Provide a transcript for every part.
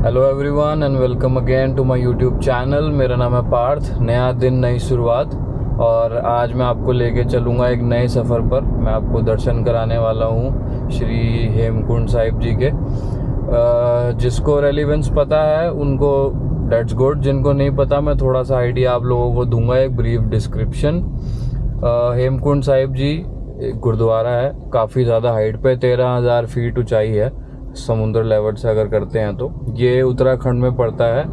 Hello everyone and welcome again to my YouTube channel. मेरा नाम है पार्थ। नया दिन नई शुरुआत, और आज मैं आपको लेके चलूँगा एक नए सफ़र पर। मैं आपको दर्शन कराने वाला हूँ श्री हेमकुंड साहिब जी के। जिसको रेलिवेंस पता है उनको डेट्स गुड, जिनको नहीं पता मैं थोड़ा सा आइडिया आप लोगों को दूंगा, एक ब्रीफ डिस्क्रिप्शन। हेमकुंड साहिब जी एक गुरुद्वारा है, काफ़ी ज़्यादा हाइट पे, 13,000 फीट ऊंचाई है समुद्र लेवल से अगर करते हैं तो। ये उत्तराखंड में पड़ता है,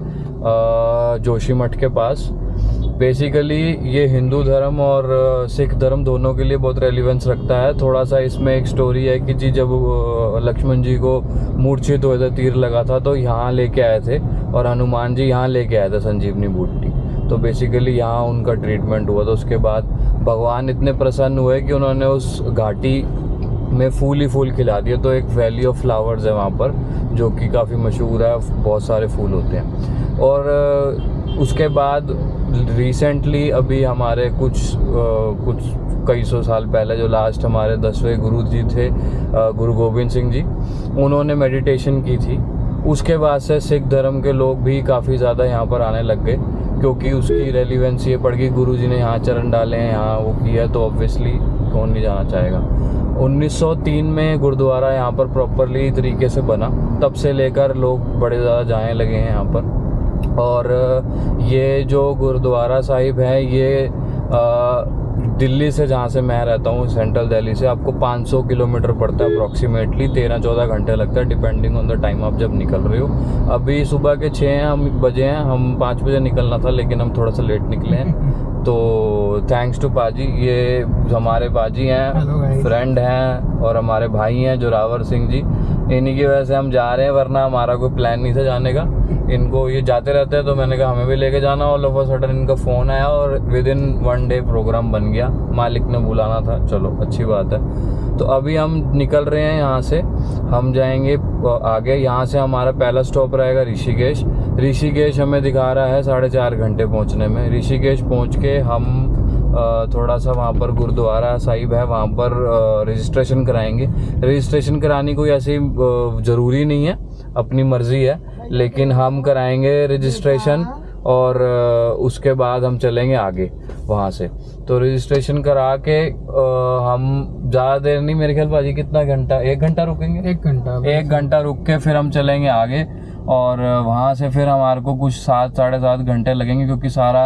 जोशीमठ के पास। बेसिकली ये हिंदू धर्म और सिख धर्म दोनों के लिए बहुत रेलिवेंस रखता है। थोड़ा सा इसमें एक स्टोरी है कि जी जब लक्ष्मण जी को मूर्छित हुए थे, तीर लगा था, तो यहाँ लेके आए थे, और हनुमान जी यहाँ लेके आए थे संजीवनी बूटी। तो बेसिकली यहाँ उनका ट्रीटमेंट हुआ था। उसके बाद भगवान इतने प्रसन्न हुए कि उन्होंने उस घाटी में फूल ही फूल खिला दिया। तो एक वैली ऑफ फ्लावर्स है वहाँ पर, जो कि काफ़ी मशहूर है, बहुत सारे फूल होते हैं। और उसके बाद रिसेंटली अभी हमारे कुछ कई सौ साल पहले जो लास्ट हमारे 10वें गुरु जी थे, गुरु गोविंद सिंह जी, उन्होंने मेडिटेशन की थी। उसके बाद से सिख धर्म के लोग भी काफ़ी ज़्यादा यहाँ पर आने लग गए, क्योंकि उसकी रेलिवेंस ये पड़ गई। गुरु जी ने यहाँ चरण डाले हैं, यहाँ वो किया, तो ऑब्वियसली कौन नहीं जाना चाहेगा। 1903 में गुरुद्वारा यहाँ पर प्रॉपरली तरीके से बना, तब से लेकर लोग बड़े ज़्यादा जाने लगे हैं यहाँ पर। और ये जो गुरुद्वारा साहिब है, ये दिल्ली से, जहाँ से मैं रहता हूँ सेंट्रल दिल्ली से, आपको 500 किलोमीटर पड़ता है अप्रॉक्सीमेटली। 13-14 घंटे लगता है डिपेंडिंग ऑन द टाइम आप जब निकल रहे हो। अभी सुबह के 6 बजे हैं, हम 5 बजे निकलना था, लेकिन हम थोड़ा सा लेट निकले हैं। तो थैंक्स टू पाजी, ये हमारे पाजी हैं, फ्रेंड हैं और हमारे भाई हैं जोरावर सिंह जी। इन्हीं की वजह से हम जा रहे हैं, वरना हमारा कोई प्लान नहीं था जाने का। इनको ये जाते रहते हैं, तो मैंने कहा हमें भी लेके जाना। ऑल ऑफ अ सडन इनका फ़ोन आया और विद इन 1 डे प्रोग्राम बन गया। मालिक ने बुलाना था, चलो अच्छी बात है। तो अभी हम निकल रहे हैं यहाँ से, हम जाएंगे आगे। यहाँ से हमारा पहला स्टॉप रहेगा ऋषिकेश। ऋषिकेश हमें दिखा रहा है 4.5 घंटे पहुँचने में। ऋषिकेश पहुँच के हम थोड़ा सा वहाँ पर गुरुद्वारा साहिब है, वहाँ पर रजिस्ट्रेशन कराएंगे। रजिस्ट्रेशन करानी कोई ऐसी ज़रूरी नहीं है, अपनी मर्ज़ी है, लेकिन हम कराएंगे रजिस्ट्रेशन। और उसके बाद हम चलेंगे आगे वहाँ से। तो रजिस्ट्रेशन करा के हम ज़्यादा देर नहीं, मेरे ख्याल भाजी कितना घंटा, 1 घंटा रुकेंगे, 1 घंटा रुक के फिर हम चलेंगे आगे। और वहाँ से फिर हमारे को कुछ 7-7.5 घंटे लगेंगे, क्योंकि सारा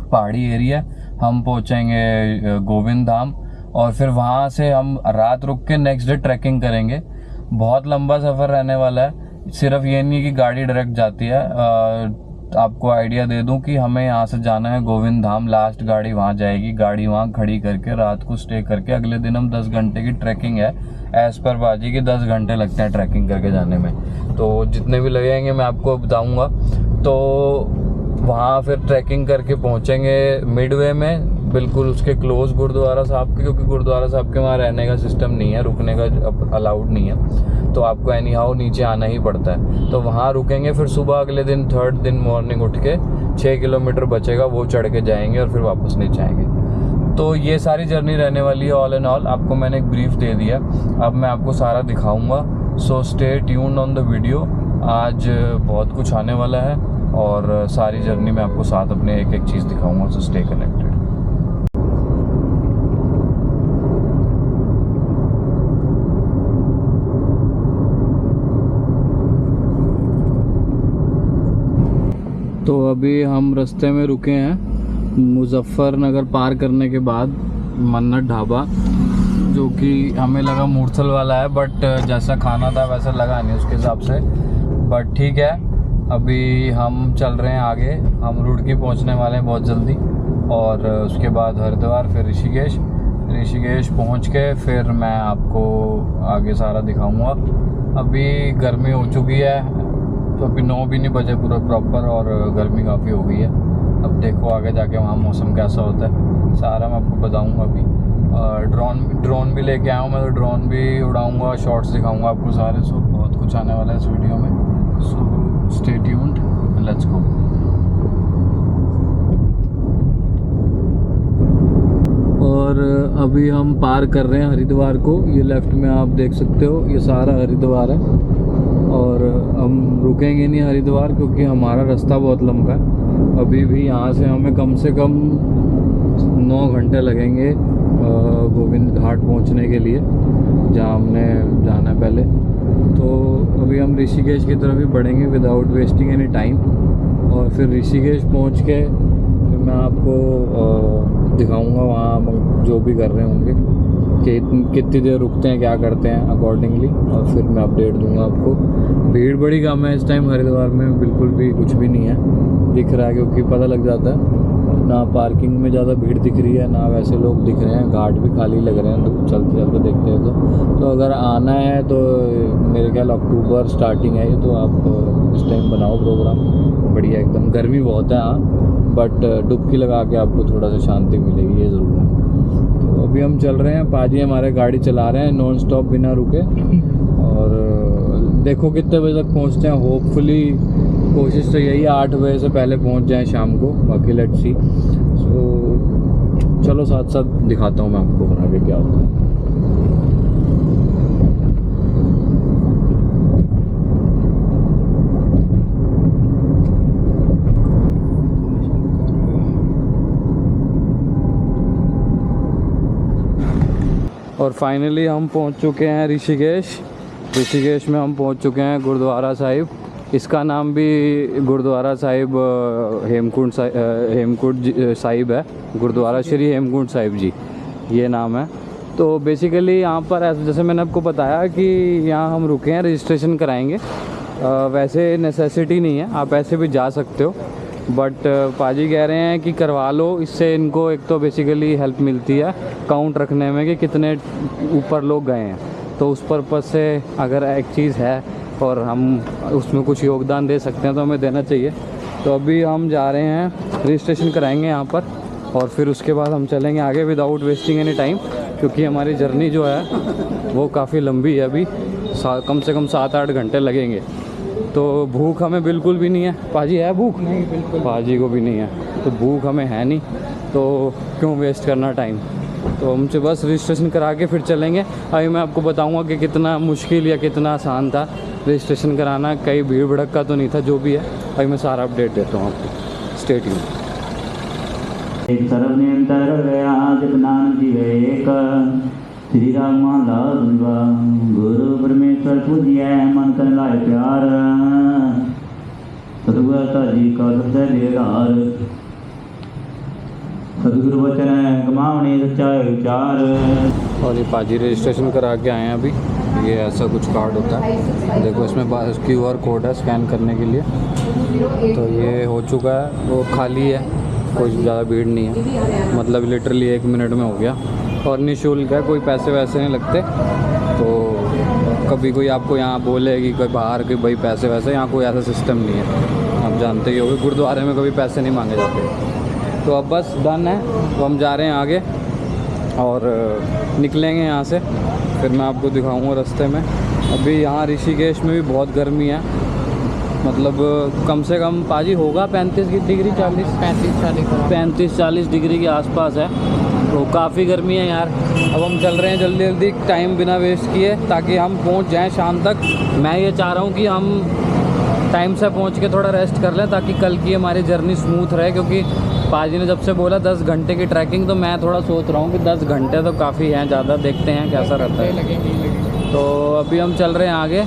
पहाड़ी एरिया। हम पहुँचेंगे गोविंद धाम, और फिर वहाँ से हम रात रुक के नेक्स्ट डे ट्रैकिंग करेंगे। बहुत लंबा सफ़र रहने वाला है। सिर्फ ये नहीं कि गाड़ी डायरेक्ट जाती है। आपको आइडिया दे दूं कि हमें यहाँ से जाना है गोविंद धाम, लास्ट गाड़ी वहाँ जाएगी। गाड़ी वहाँ खड़ी करके रात को स्टे करके अगले दिन हम 10 घंटे की ट्रैकिंग है। एज़ पर बाजी की 10 घंटे लगते हैं ट्रैकिंग करके जाने में, तो जितने भी लगेंगे मैं आपको बताऊँगा। तो वहाँ फिर ट्रैकिंग करके पहुँचेंगे मिडवे में, बिल्कुल उसके क्लोज गुरुद्वारा साहब के, क्योंकि गुरुद्वारा साहब के वहाँ रहने का सिस्टम नहीं है, रुकने का अलाउड नहीं है, तो आपको एनी हाउ नीचे आना ही पड़ता है। तो वहाँ रुकेंगे, फिर सुबह अगले दिन 3rd दिन मॉर्निंग उठ के 6 किलोमीटर बचेगा, वो चढ़ के जाएंगे और फिर वापस नीचे आएंगे। तो ये सारी जर्नी रहने वाली है ऑल एंड ऑल। आपको मैंने एक ब्रीफ दे दिया, अब मैं आपको सारा दिखाऊँगा। So stay tuned on the video. आज बहुत कुछ आने वाला है, और सारी जर्नी में आपको साथ अपने एक एक चीज़ दिखाऊंगा। So stay connected. तो अभी हम रास्ते में रुके हैं मुजफ्फरनगर पार करने के बाद, मन्नत ढाबा, जो कि हमें लगा मूर्थल वाला है, बट जैसा खाना था वैसा लगा नहीं उसके हिसाब से, बट ठीक है। अभी हम चल रहे हैं आगे, हम रुड़की पहुंचने वाले हैं बहुत जल्दी, और उसके बाद हरिद्वार, फिर ऋषिकेश पहुंच के फिर मैं आपको आगे सारा दिखाऊंगा। अभी गर्मी हो चुकी है, तो अभी 9 भी नहीं बजे पूरा प्रॉपर, और गर्मी काफ़ी हो गई है। अब देखो आगे जाके वहाँ मौसम कैसा होता है, सारा मैं आपको बताऊँगा। अभी ड्रोन भी लेके आया हूँ मैं, तो ड्रोन भी उड़ाऊँगा, शॉर्ट्स दिखाऊँगा आपको सारे। सो बहुत कुछ आने वाला है इस वीडियो में। So stay tuned, let's go. और अभी हम पार कर रहे हैं हरिद्वार को। ये लेफ्ट में आप देख सकते हो, ये सारा हरिद्वार है। और अब हम रुकेंगे नहीं हरिद्वार क्योंकि हमारा रास्ता बहुत लंबा है। अभी भी यहाँ से हमें कम से कम 9 घंटे लगेंगे गोविंद घाट पहुँचने के लिए, जहाँ हमने जाना है पहले। तो अभी हम ऋषिकेश की तरफ ही बढ़ेंगे विदाउट वेस्टिंग एनी टाइम, और फिर ऋषिकेश पहुँच के फिर मैं आपको दिखाऊंगा वहाँ जो भी कर रहे होंगे कि कितनी देर रुकते हैं, क्या करते हैं अकॉर्डिंगली, और फिर मैं अपडेट दूंगा आपको। भीड़ बड़ी कम है इस टाइम हरिद्वार में, बिल्कुल भी कुछ भी नहीं है दिख रहा है, क्योंकि पता लग जाता है ना पार्किंग में ज़्यादा भीड़ दिख रही है ना वैसे लोग दिख रहे हैं, घाट भी खाली लग रहे हैं तो चलते चलते देखते हैं। तो अगर आना है तो मेरे ख्याल अक्टूबर स्टार्टिंग है ये, तो आप इस टाइम बनाओ प्रोग्राम, बढ़िया एकदम। गर्मी बहुत है हाँ, बट डुबकी लगा के आपको थोड़ा सा शांति मिलेगी, ये ज़रूर है। तो अभी हम चल रहे हैं, पाजी हमारे गाड़ी चला रहे हैं नॉन स्टॉप बिना रुके, और देखो कितने बजे तक पहुंचते हैं। होपफुली कोशिश तो यही है 8 बजे से पहले पहुंच जाएं शाम को, बाकी लेट्स सी। सो चलो साथ साथ दिखाता हूं मैं आपको आगे क्या होता है। और फाइनली हम पहुंच चुके हैं ऋषिकेश। ऋषिकेश में हम पहुंच चुके हैं गुरुद्वारा साहिब। इसका नाम भी गुरुद्वारा साहिब हेमकुंड साहिब है, गुरुद्वारा श्री हेमकुंड साहिब जी ये नाम है। तो बेसिकली यहाँ पर ऐसे जैसे मैंने आपको बताया कि यहाँ हम रुके हैं, रजिस्ट्रेशन कराएंगे। वैसे नेसेसिटी नहीं है, आप ऐसे भी जा सकते हो, बट पाजी कह रहे हैं कि करवा लो, इससे इनको एक तो बेसिकली हेल्प मिलती है काउंट रखने में कि कितने ऊपर लोग गए हैं। तो उस पर्पज़ से अगर एक चीज़ है और हम उसमें कुछ योगदान दे सकते हैं तो हमें देना चाहिए। तो अभी हम जा रहे हैं, रजिस्ट्रेशन कराएंगे यहाँ पर, और फिर उसके बाद हम चलेंगे आगे विदाउट वेस्टिंग एनी टाइम, क्योंकि हमारी जर्नी जो है वो काफ़ी लंबी है। अभी कम से कम 7-8 घंटे लगेंगे। तो भूख हमें बिल्कुल भी नहीं है। पाजी है भूख? नहीं, बिल्कुल पाजी को भी नहीं है। तो भूख हमें है नहीं, तो क्यों वेस्ट करना टाइम। तो हमसे बस रजिस्ट्रेशन करा के फिर चलेंगे। अभी मैं आपको बताऊंगा कि कितना मुश्किल या कितना आसान था रजिस्ट्रेशन कराना, कहीं भीड़ भड़क का तो नहीं था, जो भी है अभी मैं सारा अपडेट देता हूँ आपको। Stay tune. एक सर्वनियंतर गया जब नानक जी गए एक, श्री राम महला दुआ गुरु परमेश्वर पूजिए मन कर लाए प्यार, सतगुरु जी का सबसे बेगार, सतगुरु वचन गमावने सच्चाई विचार। और ये पाजी रजिस्ट्रेशन करा के आए हैं अभी। ये ऐसा कुछ कार्ड होता है, देखो इसमें QR कोड है स्कैन करने के लिए। तो ये हो चुका है, वो खाली है, कोई ज़्यादा भीड़ नहीं है, मतलब लिटरली 1 मिनट में हो गया। और निःशुल्क है, कोई पैसे वैसे नहीं लगते। तो कभी कोई आपको यहाँ बोले कि कोई बाहर के भाई पैसे वैसे, यहाँ कोई ऐसा सिस्टम नहीं है। आप जानते ही होंगे गुरुद्वारे में कभी पैसे नहीं मांगे जाते। तो अब बस डन है, तो हम जा रहे हैं आगे और निकलेंगे यहाँ से, फिर मैं आपको दिखाऊंगा रास्ते में। अभी यहाँ ऋषिकेश में भी बहुत गर्मी है, मतलब कम से कम पाजी होगा 35 डिग्री 35-40 डिग्री के आसपास है। तो काफ़ी गर्मी है यार। अब हम चल रहे हैं जल्दी जल्दी, टाइम बिना वेस्ट किए, ताकि हम पहुंच जाएं शाम तक। मैं ये चाह रहा हूं कि हम टाइम से पहुंच के थोड़ा रेस्ट कर लें, ताकि कल की हमारी जर्नी स्मूथ रहे। क्योंकि पाजी ने जब से बोला 10 घंटे की ट्रैकिंग, तो मैं थोड़ा सोच रहा हूँ कि 10 घंटे तो काफ़ी हैं, ज़्यादा देखते हैं कैसा रहता है। तो अभी हम चल रहे हैं आगे।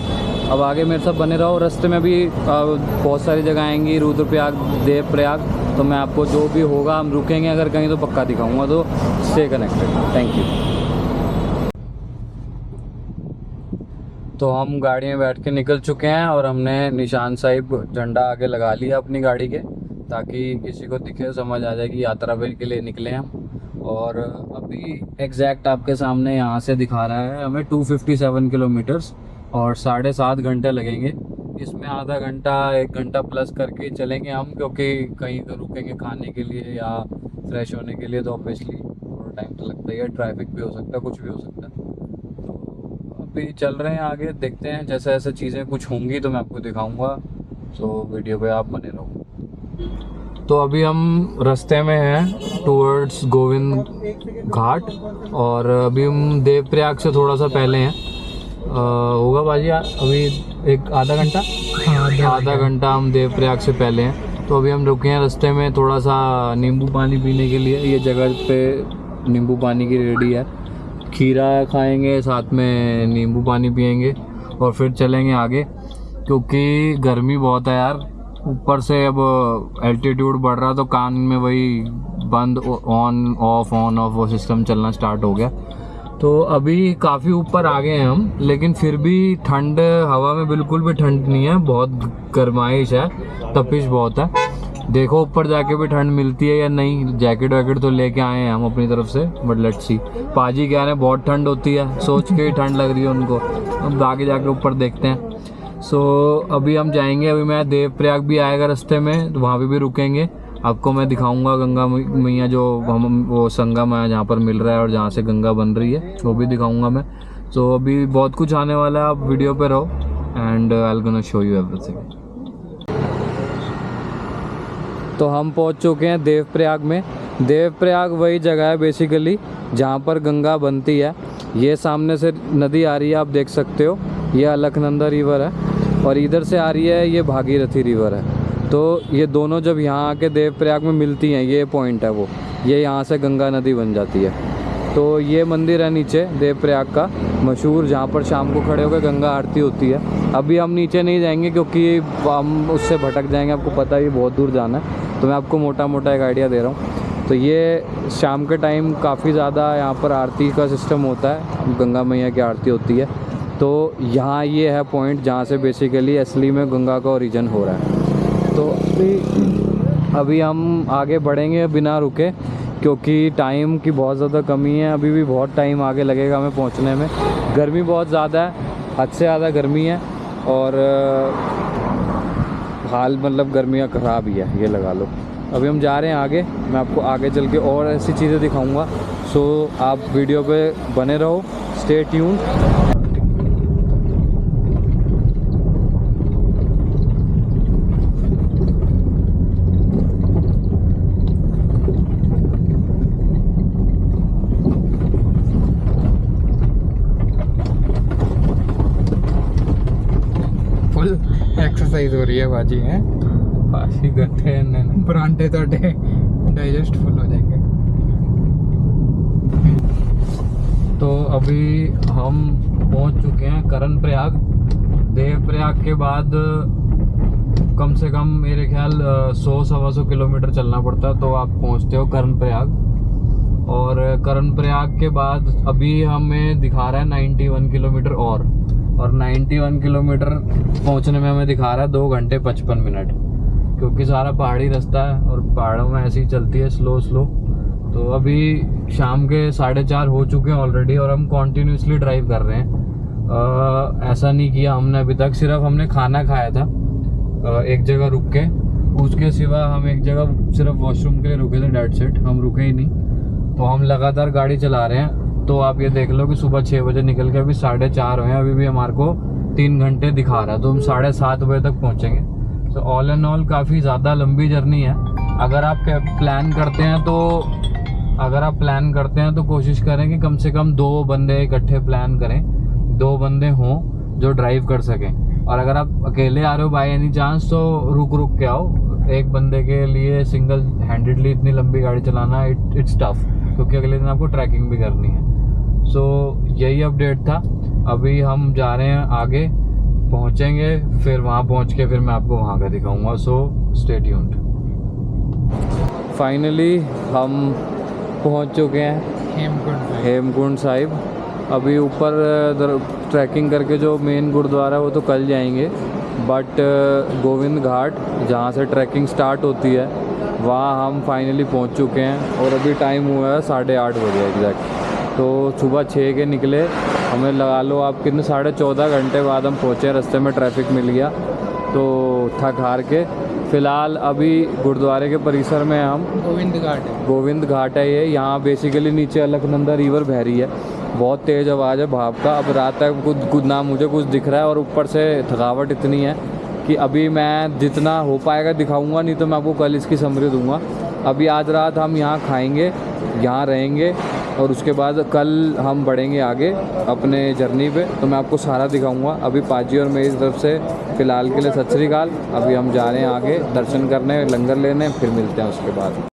अब आगे मेरे साथ बने रहो। रास्ते में भी बहुत सारी जगह आएंगी, रुद्रप्रयाग, देवप्रयाग। तो मैं आपको जो भी होगा, हम रुकेंगे अगर कहीं तो पक्का दिखाऊंगा। तो स्टे कनेक्टेड। Thank you. तो हम गाड़ी में बैठ के निकल चुके हैं और हमने निशान साहिब झंडा आगे लगा लिया अपनी गाड़ी के, ताकि किसी को दिखे, समझ आ जाए कि यात्रा के लिए निकले हम। और अभी एग्जैक्ट आपके सामने यहाँ से दिखा रहा है हमें 257 किलोमीटर्स और 7.5 घंटे लगेंगे। इसमें आधा घंटा 1 घंटा प्लस करके चलेंगे हम, क्योंकि कहीं तो रुकेंगे खाने के लिए या फ्रेश होने के लिए, तो ऑब्वियसली थोड़ा टाइम तो लगता ही है, ट्रैफिक भी हो सकता है, कुछ भी हो सकता है। तो अभी चल रहे हैं आगे, देखते हैं जैसे ऐसे चीज़ें कुछ होंगी तो मैं आपको दिखाऊंगा। तो वीडियो पे आप बने रहो। तो अभी हम रास्ते में हैं टूवर्ड्स गोविंद घाट, और अभी हम देवप्रयाग से थोड़ा सा पहले हैं। होगा बाजी अभी एक आधा घंटा हम देवप्रयाग से पहले हैं। तो अभी हम रुके हैं रास्ते में थोड़ा सा नींबू पानी पीने के लिए। ये जगह पे नींबू पानी की रेडी है, खीरा खाएंगे साथ में नींबू पानी पियेंगे और फिर चलेंगे आगे, क्योंकि गर्मी बहुत है यार। ऊपर से अब एल्टीट्यूड बढ़ रहा तो कान में वही बंद ऑन ऑफ वो सिस्टम चलना स्टार्ट हो गया। तो अभी काफ़ी ऊपर आ गए हैं हम, लेकिन फिर भी ठंड, हवा में बिल्कुल भी ठंड नहीं है, बहुत गर्माइश है, तपिश बहुत है। देखो ऊपर जाके भी ठंड मिलती है या नहीं। जैकेट वैकेट तो लेके आए हैं हम अपनी तरफ से, बट लेट्स सी। पाजी कह रहे हैं बहुत ठंड होती है, सोच के ही ठंड लग रही है उनको। अब आगे जाके ऊपर देखते हैं। सो अभी हम जाएंगे, अभी मैं देवप्रयाग भी आएगा रास्ते में, तो वहाँ पे भी रुकेंगे। आपको मैं दिखाऊंगा गंगा मैया जो हम वो संगम है जहाँ पर मिल रहा है और जहाँ से गंगा बन रही है, वो भी दिखाऊंगा मैं। सो अभी बहुत कुछ आने वाला है, आप वीडियो पे रहो and I will gonna show you everything. तो हम पहुँच चुके हैं देवप्रयाग में। देवप्रयाग वही जगह है बेसिकली जहाँ पर गंगा बनती है। ये सामने से नदी आ रही है, आप देख सकते हो, ये अलकनंदा रिवर है, और इधर से आ रही है ये भागीरथी रिवर है। तो ये दोनों जब यहाँ आके देवप्रयाग में मिलती हैं, ये पॉइंट है वो, ये यहाँ से गंगा नदी बन जाती है। तो ये मंदिर है नीचे देवप्रयाग का मशहूर, जहाँ पर शाम को खड़े होकर गंगा आरती होती है। अभी हम नीचे नहीं जाएंगे क्योंकि हम उससे भटक जाएंगे, आपको पता है ये बहुत दूर जाना है। तो मैं आपको मोटा मोटा एक आइडिया दे रहा हूँ। तो ये शाम के टाइम काफ़ी ज़्यादा यहाँ पर आरती का सिस्टम होता है, गंगा मैया की आरती होती है। तो यहाँ ये है पॉइंट जहाँ से बेसिकली असली में गंगा का ओरिजिन हो रहा है। तो अभी हम आगे बढ़ेंगे बिना रुके, क्योंकि टाइम की बहुत ज़्यादा कमी है। अभी भी बहुत टाइम आगे लगेगा हमें पहुंचने में। गर्मी बहुत ज़्यादा है, हद से ज़्यादा गर्मी है, और हाल मतलब गर्मियाँ ख़राब ही है, ये लगा लो। अभी हम जा रहे हैं आगे, मैं आपको आगे चल के और ऐसी चीज़ें दिखाऊंगा। सो आप वीडियो पे बने रहो, स्टे ट्यून्ड। एक्सरसाइज हो रही है बाजी है, काफ़ी गट्ठे हैं, परांठे तो डाइजेस्ट फुल हो जाएंगे। तो अभी हम पहुंच चुके हैं कर्णप्रयाग। देवप्रयाग के बाद कम से कम मेरे ख्याल 100-125 किलोमीटर चलना पड़ता है, तो आप पहुंचते हो कर्णप्रयाग। और कर्णप्रयाग के बाद अभी हमें दिखा रहा है 91 किलोमीटर और 91 किलोमीटर पहुंचने में हमें दिखा रहा है 2 घंटे 55 मिनट, क्योंकि सारा पहाड़ी रास्ता है और पहाड़ों में ऐसी चलती है स्लो। तो अभी शाम के 4:30 हो चुके हैं ऑलरेडी, और हम कॉन्टीन्यूसली ड्राइव कर रहे हैं। ऐसा नहीं किया हमने अभी तक, सिर्फ हमने खाना खाया था एक जगह रुक के, उसके सिवा हम एक जगह सिर्फ वॉशरूम के लिए रुके थे, डेट्स इट, हम रुके ही नहीं। तो हम लगातार गाड़ी चला रहे हैं। तो आप ये देख लो कि सुबह 6 बजे निकल के अभी 4:30 हुए हैं, अभी भी हमारे को 3 घंटे दिखा रहा है, तो हम 7:30 बजे तक पहुंचेंगे। तो ऑल एंड ऑल काफ़ी ज़्यादा लंबी जर्नी है। अगर आप प्लान करते हैं तो कोशिश करें कि कम से कम 2 बंदे इकट्ठे प्लान करें, 2 बंदे हों जो ड्राइव कर सकें। और अगर आप अकेले आ रहे हो बाय एनी चांस, तो रुक के आओ। एक बंदे के लिए सिंगल हैंडेडली इतनी लंबी गाड़ी चलाना इट्स टफ, क्योंकि अगले दिन आपको ट्रैकिंग भी करनी है। सो यही अपडेट था। अभी हम जा रहे हैं आगे, पहुंचेंगे, फिर वहाँ पहुंच के फिर मैं आपको वहाँ का दिखाऊंगा। So stay tuned. फाइनली हम पहुंच चुके हैं हेमकुंड साहिब। अभी ऊपर ट्रैकिंग करके जो मेन गुरुद्वारा है वो तो कल जाएंगे, बट गोविंद घाट जहाँ से ट्रैकिंग स्टार्ट होती है वहाँ हम फाइनली पहुँच चुके हैं। और अभी टाइम हुआ है 8:30 बजे एग्जैक्ट। तो सुबह 6 के निकले, हमें लगा लो आप कितने 14.5 घंटे बाद हम पहुँचे। रास्ते में ट्रैफिक मिल गया तो थक हार के फ़िलहाल अभी गुरुद्वारे के परिसर में हम। गोविंद घाट है ये, यहाँ बेसिकली नीचे अलकनंदा रिवर बह रही है, बहुत तेज़ आवाज़ है भाप का। अब रात तक कुछ ना मुझे कुछ दिख रहा है, और ऊपर से थकावट इतनी है कि अभी मैं जितना हो पाएगा दिखाऊंगा, नहीं तो मैं आपको कल इसकी समरी दूंगा। अभी आज रात हम यहाँ खाएंगे, यहाँ रहेंगे, और उसके बाद कल हम बढ़ेंगे आगे अपने जर्नी पे, तो मैं आपको सारा दिखाऊंगा। अभी पाजी और मेरी तरफ से फ़िलहाल के लिए सत श्री अकाल। अभी हम जा रहे हैं आगे दर्शन करने, लंगर लेने, फिर मिलते हैं उसके बाद।